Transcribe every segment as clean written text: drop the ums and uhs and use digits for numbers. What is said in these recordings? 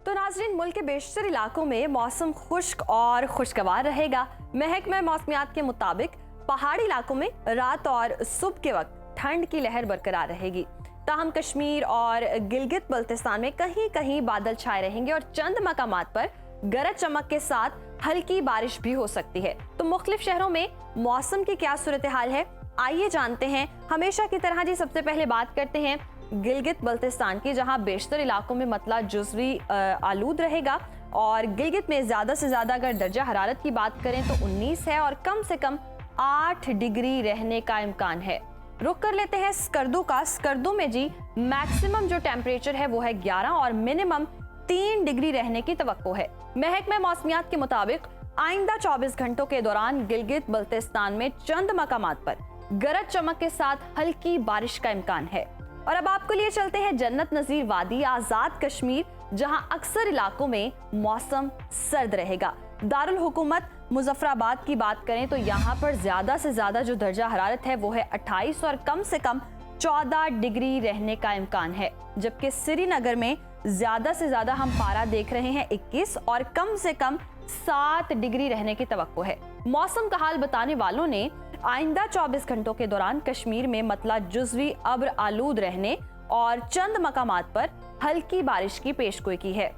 तो नाज़रीन, मुल्क के बेशतर इलाकों में मौसम खुश्क और खुशगवार रहेगा। महकमा मौसमियात के मुताबिक पहाड़ी इलाकों में रात और सुबह के वक्त ठंड की लहर बरकरार रहेगी। ताहम कश्मीर और गिलगित बल्तिस्तान में कहीं कहीं बादल छाए रहेंगे और चंद मकामात पर गरज चमक के साथ हल्की बारिश भी हो सकती है। तो मुख्तलिफ शहरों में मौसम की क्या सूरत हाल है, आइए जानते हैं। हमेशा की तरह जी सबसे पहले बात करते हैं गिलगित बल्तिस्तान की, जहां बेशतर इलाकों में मतला जुज़वी आलूद रहेगा और गिलगित में ज्यादा से ज्यादा अगर दर्जा हरारत की बात करें तो 19 है और कम से कम 8 डिग्री रहने का इम्कान है। रुक कर लेते हैं स्कर्दू का। स्कर्दू में जी मैक्सिमम जो टेम्परेचर है वो है 11 और मिनिमम 3 डिग्री रहने की तवक्को है। महकमा मौसमियात के मुताबिक आइंदा 24 घंटों के दौरान गिलगित बल्तिस्तान में चंद मकामात पर गरज चमक के साथ हल्की बारिश का इम्कान है। और अब आपको लिए चलते हैं जन्नत नजीर वादी, आजाद कश्मीर, जहां अक्सर इलाकों में मौसम सर्द रहेगा। दारुल हुकूमत मुजफ्फराबाद की बात करें तो यहाँ पर ज्यादा से ज्यादा जो दर्जा हरारत है वो है 28 और कम से कम 14 डिग्री रहने का इम्कान है, जबकि श्रीनगर में ज्यादा से ज्यादा हम पारा देख रहे हैं 21 और कम से कम 7 डिग्री रहने की तवक्को है। मौसम का हाल बताने वालों ने आइंदा 24 घंटों के दौरान कश्मीर में मतला जुज़वी अब्र आलूद रहने और चंद मकामात पर हल्की बारिश की पेशगोई की है।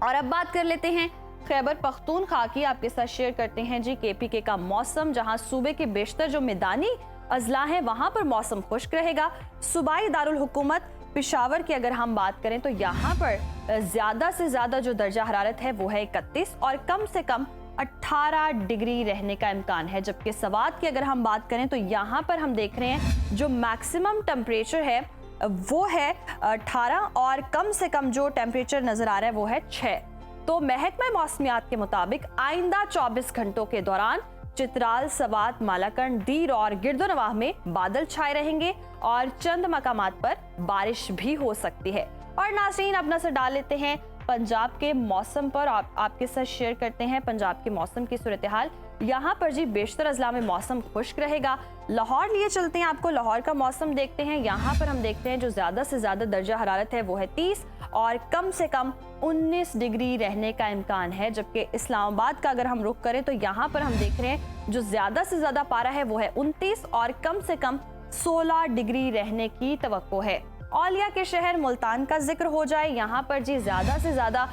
और अब बात कर लेते हैं खैबर पख्तूनख्वा की। आपके साथ शेयर करते हैं जी KPK का मौसम, जहां सूबे के बेशतर जो मैदानी अजला हैं वहां पर मौसम खुश्क रहेगा। सूबाई दारुल हुकूमत पेशावर की अगर हम बात करें तो यहाँ पर ज्यादा से ज्यादा जो दर्जा हरारत है वो है 31 और कम से कम 18 डिग्री रहने का इम्कान है, जबकि सवात की अगर हम बात करें तो यहाँ पर हम देख रहे हैं जो मैक्सिमम टेम्परेचर है वो है 18 और कम से कम जो टेम्परेचर नजर आ रहा है वो है 6। तो महकमा मौसमियात के मुताबिक आइंदा 24 घंटों के दौरान चित्राल, सवात, मालाकंड, दीर और गिरदोनवाह में बादल छाए रहेंगे और चंद मकामात पर बारिश भी हो सकती है। और नाज़रीन, अब नजर डाल लेते हैं पंजाब के मौसम पर। आपके साथ शेयर करते हैं पंजाब के मौसम की सूरत हाल। यहाँ पर जी बेशतर अजला में मौसम खुश्क रहेगा। लाहौर लिए चलते हैं, आपको लाहौर का मौसम देखते हैं। यहाँ पर हम देखते हैं जो ज्यादा से ज्यादा दर्जा हरारत है वो है 30 और कम से कम 19 डिग्री रहने का इम्कान है, जबकि इस्लामाबाद का अगर हम रुख करें तो यहाँ पर हम देख रहे हैं जो ज्यादा से ज्यादा पारा है वो है 29 और कम से कम 16 डिग्री रहने की तवक्को है। औलिया के शहर मुल्तान का जिक्र हो जाए, यहाँ पर जी ज्यादा से ज्यादा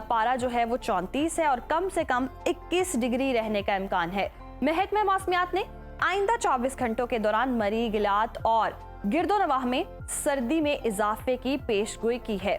पारा जो है वो 34 है और कम से कम 21 डिग्री रहने का इम्कान है। महकमा मौसमियात ने आइंदा 24 घंटों के दौरान मरी, गिलात और गिरदोनवाह में सर्दी में इजाफे की पेशगोई की है।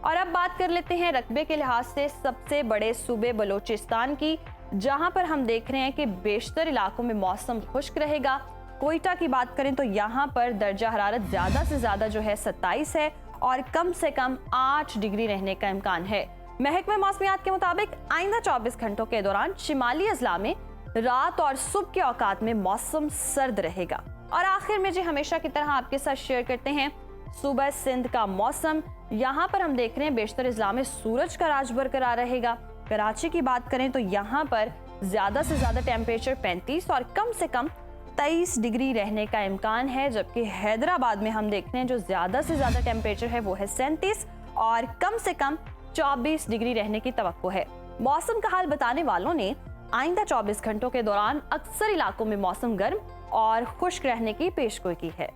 और अब बात कर लेते हैं रकबे के लिहाज से सबसे बड़े सूबे बलोचिस्तान की, जहां पर हम देख रहे हैं कि बेशतर इलाकों में मौसम खुश्क रहेगा। कोयटा की बात करें तो यहाँ पर दर्जा हरारत ज्यादा से ज्यादा जो है 27 है और कम से कम 8 डिग्री रहने का इम्कान है। महकमा मौसमियात के मुताबिक आइंदा 24 घंटों के दौरान शिमाली अजला में रात और सुबह के औकात में मौसम सर्द रहेगा। और आखिर में जी हमेशा की तरह आपके साथ शेयर करते हैं सूबा सिंध का मौसम। यहाँ पर हम देख रहे हैं बेशतर अजला में सूरज का राज बरकरार रहेगा। कराची की बात करें तो यहाँ पर ज्यादा से ज्यादा टेम्परेचर 35 और कम से कम 23 डिग्री रहने का इम्कान है, जबकि हैदराबाद में हम देख रहे हैं जो ज्यादा से ज्यादा टेम्परेचर है वो है 37 और कम से कम 24 डिग्री रहने की तवक्को है। मौसम का हाल बताने वालों ने आइंदा 24 घंटों के दौरान अक्सर इलाकों में मौसम गर्म और खुश्क रहने की पेशगोई की है।